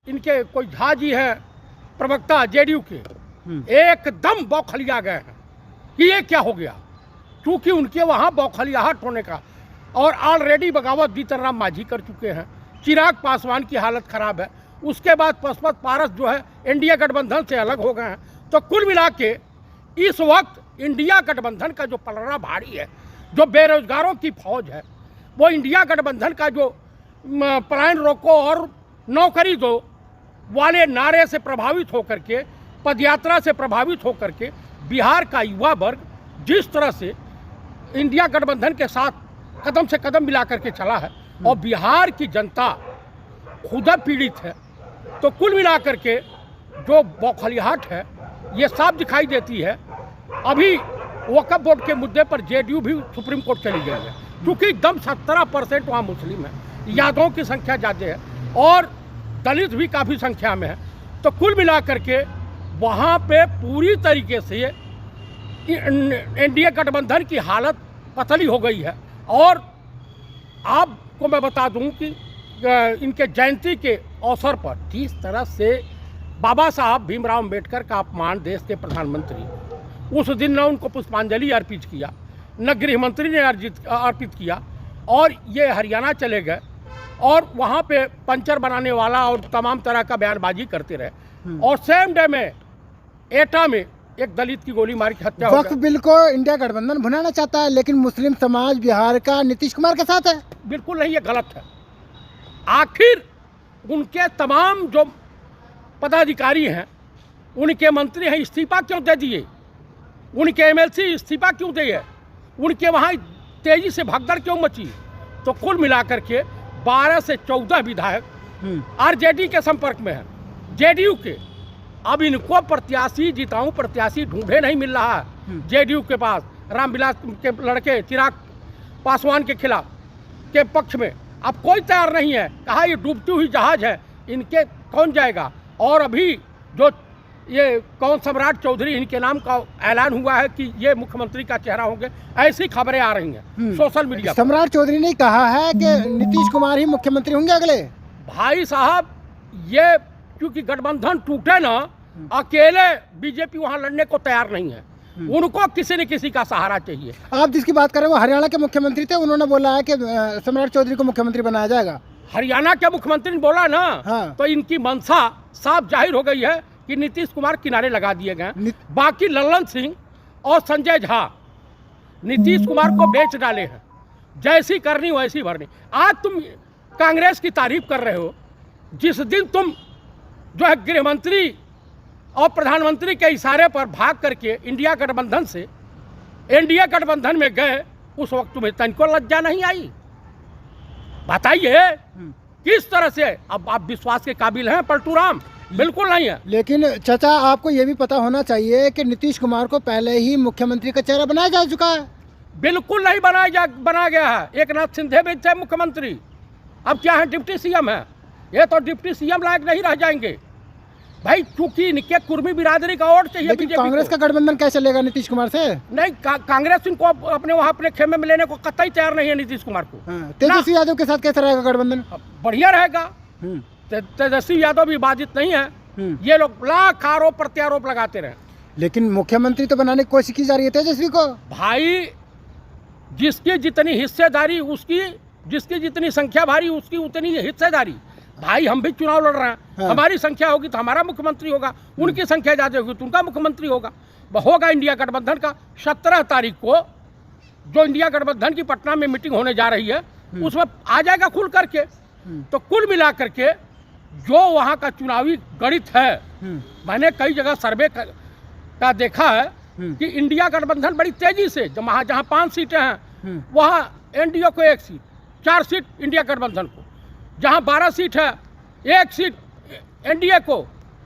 इनके कोई झा जी हैं प्रवक्ता जेडीयू के, एकदम बौखलिया गए हैं कि ये क्या हो गया, क्योंकि उनके वहाँ बौखलियाहट होने का, और ऑलरेडी बगावत जीतन राम मांझी कर चुके हैं, चिराग पासवान की हालत खराब है, उसके बाद पशुपत पारस जो है इंडिया गठबंधन से अलग हो गए हैं। तो कुल मिला के इस वक्त इंडिया गठबंधन का जो पलड़ा भारी है, जो बेरोजगारों की फौज है, वो इंडिया गठबंधन का जो पलायन रोको और नौकरी दो वाले नारे से प्रभावित होकर के, पदयात्रा से प्रभावित होकर के बिहार का युवा वर्ग जिस तरह से इंडिया गठबंधन के साथ कदम से कदम मिला करके चला है, और बिहार की जनता खुद पीड़ित है, तो कुल मिलाकर के जो बौखलियाहट है ये साफ दिखाई देती है। अभी वक्फ बोर्ड के मुद्दे पर जेडीयू भी सुप्रीम कोर्ट चली गई है, क्योंकि एकदम 17% वहाँ मुस्लिम है, यादवों की संख्या ज़्यादा है और दलित भी काफ़ी संख्या में है। तो कुल मिलाकर के वहाँ पे पूरी तरीके से एनडीए गठबंधन की हालत पतली हो गई है। और आपको मैं बता दूं कि इनके जयंती के अवसर पर जिस तरह से बाबा साहब भीमराव अम्बेडकर का अपमान देश के प्रधानमंत्री, उस दिन न उनको पुष्पांजलि अर्पित किया, न गृह मंत्री ने अर्पित किया, और ये हरियाणा चले गए और वहाँ पे पंचर बनाने वाला और तमाम तरह का बयानबाजी करते रहे, और सेम डे में एटा में एक दलित की गोली मार की हत्या हो गई। वक्फ बिल को इंडिया गठबंधन भुनाना चाहता है, लेकिन मुस्लिम समाज बिहार का नीतीश कुमार के साथ है। बिल्कुल नहीं, ये गलत है। आखिर उनके तमाम जो पदाधिकारी हैं, उनके मंत्री हैं, इस्तीफा क्यों दे दिए? उनके एमएलसी इस्तीफा क्यों दिए? उनके वहाँ तेजी से भगदड़ क्यों मची? तो कुल मिलाकर के 12 से 14 विधायक आरजेडी के संपर्क में हैं, जेडीयू के। अब इनको प्रत्याशी जिताऊं, प्रत्याशी ढूंढे नहीं मिल रहा है जेडीयू के पास। रामविलास के लड़के चिराग पासवान के खिलाफ के पक्ष में अब कोई तैयार नहीं है। कहा ये डूबती हुई जहाज है, इनके कौन जाएगा? और अभी जो ये कौन सम्राट चौधरी, इनके नाम का ऐलान हुआ है कि ये मुख्यमंत्री का चेहरा होंगे, ऐसी खबरें आ रही हैं सोशल मीडिया। सम्राट चौधरी ने कहा है कि नीतीश कुमार ही मुख्यमंत्री होंगे अगले। भाई साहब, ये क्योंकि गठबंधन टूटे ना, अकेले बीजेपी वहां लड़ने को तैयार नहीं है, उनको किसी न किसी का सहारा चाहिए। आप जिसकी बात कर रहे हैं वो हरियाणा के मुख्यमंत्री थे, उन्होंने बोला है कि सम्राट चौधरी को मुख्यमंत्री बनाया जाएगा। हरियाणा के मुख्यमंत्री ने बोला ना, हाँ। तो इनकी मंशा साफ जाहिर हो गई है कि नीतीश कुमार किनारे लगा दिए गए। बाकी लल्लन सिंह और संजय झा नीतीश कुमार को बेच डाले हैं, जैसी करनी वैसी भरनी। आज तुम कांग्रेस की तारीफ कर रहे हो, जिस दिन तुम जो है गृह मंत्री और प्रधानमंत्री के इशारे पर भाग करके इंडिया गठबंधन से एनडीए गठबंधन में गए, उस वक्त तुम्हें तनिको लज्जा नहीं आई? बताइए किस तरह से? अब आप विश्वास के काबिल हैं पलटू राम? बिल्कुल नहीं है। लेकिन चाचा, आपको ये भी पता होना चाहिए कि नीतीश कुमार को पहले ही मुख्यमंत्री का चेहरा बनाया जा चुका है। बिल्कुल नहीं बना गया है। एक नाथ शिंदे भी थे मुख्यमंत्री, अब क्या है, डिप्टी सीएम है। ये तो डिप्टी सीएम लायक नहीं रह जाएंगे भाई, क्योंकि इनके कुर्मी बिरादरी का वोट चाहिए। लेकिन कांग्रेस का गठबंधन कैसे चलेगा नीतीश कुमार से? नहीं, कांग्रेस इनको अपने वहाँ अपने खेमे में लेने को कतई तैयार नहीं है नीतीश कुमार को। तेजस्वी यादव के साथ कैसे रहेगा गठबंधन? बढ़िया रहेगा। तेजस्वी यादव भी बाधित नहीं है। ये लोग लाख आरोप प्रत्यारोप लगाते रहे, लेकिन मुख्यमंत्री तो बनाने की कोशिश की जा रही है तेजस्वी को। भाई, जिसकी जितनी हिस्सेदारी उसकी, जिसकी जितनी संख्या भारी उसकी उतनी हिस्सेदारी। भाई, हम भी चुनाव लड़ रहे हैं। हाँ। हमारी संख्या होगी तो हमारा मुख्यमंत्री होगा, उनकी संख्या ज़्यादा होगी तो उनका मुख्यमंत्री होगा। इंडिया गठबंधन का 17 तारीख को जो इंडिया गठबंधन की पटना में मीटिंग होने जा रही है, उसमें आ जाएगा खुल करके। तो कुल मिला करके जो वहाँ का चुनावी गणित है, मैंने कई जगह सर्वे का देखा है कि इंडिया गठबंधन बड़ी तेजी से, जहाँ 5 सीटें हैं वहाँ एनडीए को 1 सीट, 4 सीट इंडिया गठबंधन को। जहां 12 सीट है, 1 सीट एनडीए को,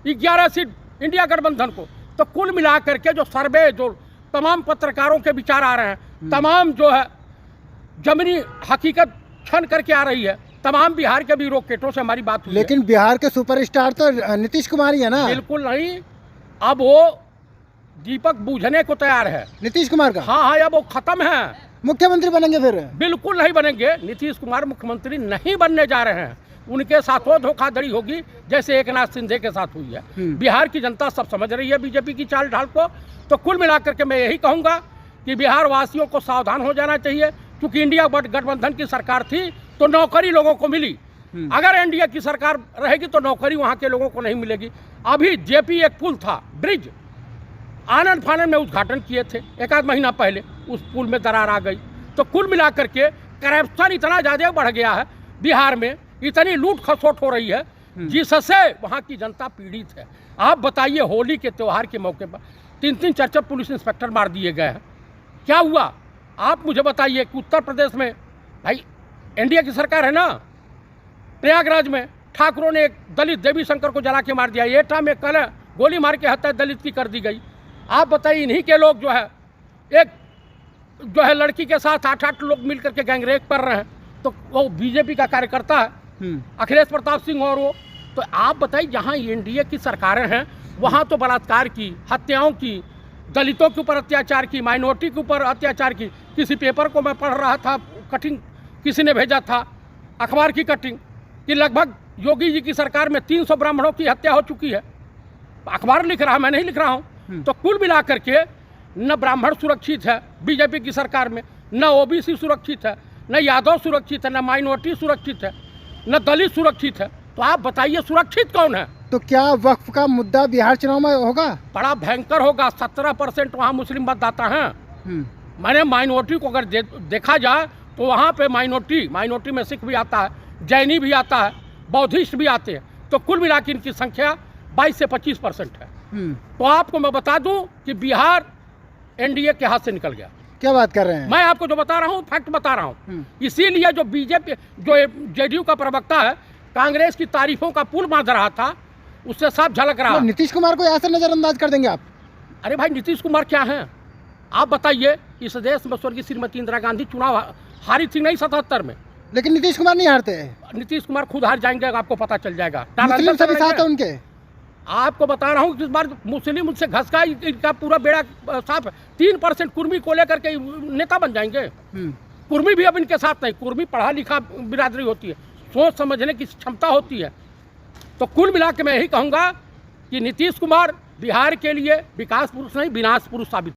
11 सीट इंडिया गठबंधन को। तो कुल मिलाकर के जो सर्वे, जो तमाम पत्रकारों के विचार आ रहे हैं, तमाम जो है जमीनी हकीकत छन करके आ रही है, तमाम बिहार के ब्यूरोक्रेटों से हमारी बात हुई। लेकिन बिहार के सुपरस्टार तो नीतीश कुमार ही है ना? बिल्कुल नहीं, अब वो दीपक बूझने को तैयार है नीतीश कुमार का। हाँ, अब वो खत्म है। मुख्यमंत्री बनेंगे फिर? बिल्कुल नहीं बनेंगे। नीतीश कुमार मुख्यमंत्री नहीं बनने जा रहे हैं। उनके साथ वो धोखाधड़ी होगी जैसे एकनाथ शिंदे के साथ हुई है। बिहार की जनता सब समझ रही है बीजेपी की चाल ढाल को। तो कुल मिलाकर के मैं यही कहूँगा कि बिहार वासियों को सावधान हो जाना चाहिए, क्योंकि इंडिया गठबंधन की सरकार थी तो नौकरी लोगों को मिली। अगर एनडीए की सरकार रहेगी तो नौकरी वहाँ के लोगों को नहीं मिलेगी। अभी जेपी एक पुल था, ब्रिज, आनंद फानंद में उद्घाटन किए थे एक आध महीना पहले, उस पुल में दरार आ गई। तो कुल मिलाकर के करप्शन इतना ज़्यादा बढ़ गया है बिहार में, इतनी लूट खसोट हो रही है जिससे वहाँ की जनता पीड़ित है। आप बताइए, होली के त्यौहार के मौके पर 3-3 4-4 पुलिस इंस्पेक्टर मार दिए गए हैं। क्या हुआ आप मुझे बताइए कि उत्तर प्रदेश में भाई एनडीए की सरकार है ना, प्रयागराज में ठाकुरों ने एक दलित देवी शंकर को जला के मार दिया, एटा में कल गोली मार के हत्या दलित की कर दी गई। आप बताइए, इन्हीं के लोग एक लड़की के साथ 8-8 लोग मिलकर के गैंगरेप कर रहे हैं, तो वो बीजेपी का कार्यकर्ता है अखिलेश प्रताप सिंह। और वो तो आप बताइए, जहाँ एनडीए की सरकारें हैं वहाँ तो बलात्कार की, हत्याओं की, दलितों के ऊपर अत्याचार की, माइनॉरिटी के ऊपर अत्याचार की। किसी पेपर को मैं पढ़ रहा था, कटिंग किसी ने भेजा था, अखबार की कटिंग, कि लगभग योगी जी की सरकार में 300 ब्राह्मणों की हत्या हो चुकी है। अखबार लिख रहा है, मैं नहीं लिख रहा हूँ। तो कुल मिला करके न ब्राह्मण सुरक्षित है बीजेपी की सरकार में, न ओबीसी सुरक्षित है, न यादव सुरक्षित है, न माइनॉरिटी सुरक्षित है, न दलित सुरक्षित है। तो आप बताइए सुरक्षित कौन है? तो क्या वक्फ का मुद्दा बिहार चुनाव में होगा? बड़ा भयंकर होगा। 17% वहाँ मुस्लिम मतदाता हैं। मैंने माइनॉरिटी को अगर देखा जाए तो वहाँ पे माइनॉरिटी में सिख भी आता है, जैनी भी आता है, बौद्धिस्ट भी आते हैं। तो कुल मिला के इनकी संख्या 22 से 25% है। तो आपको मैं बता दूं कि बिहार एनडीए के हाथ से निकल गया। क्या बात कर रहे हैं? मैं आपको जो बता रहा हूँ फैक्ट बता रहा हूँ। इसीलिए जो बीजेपी जो जेडीयू का प्रवक्ता है कांग्रेस की तारीफों का पुल बांध रहा था, उससे साफ झलक रहा। तो नीतीश कुमार को यहाँ से नजरअंदाज कर देंगे आप? अरे भाई, नीतीश कुमार क्या हैं? आप बताइए, इस देश में स्वर्गीय श्रीमती इंदिरा गांधी चुनाव हारी थी नहीं 77 में, लेकिन नीतीश कुमार नहीं हारते। नीतीश कुमार खुद हार जाएंगे, आपको पता चल जाएगा। मुस्लिम सभी साथ है उनके। आपको बता रहा हूँ कि इस बार मुस्लिम उनसे घसका, इनका पूरा बेड़ा साफ है। 3% कुर्मी को लेकर के नेता बन जाएंगे। कुर्मी भी अब इनके साथ नहीं, कुर्मी पढ़ा लिखा बिरादरी होती है, सोच समझने की क्षमता होती है। तो कुल मिला के मैं यही कहूँगा कि नीतीश कुमार बिहार के लिए विकास पुरुष नहीं विनाश पुरुष साबित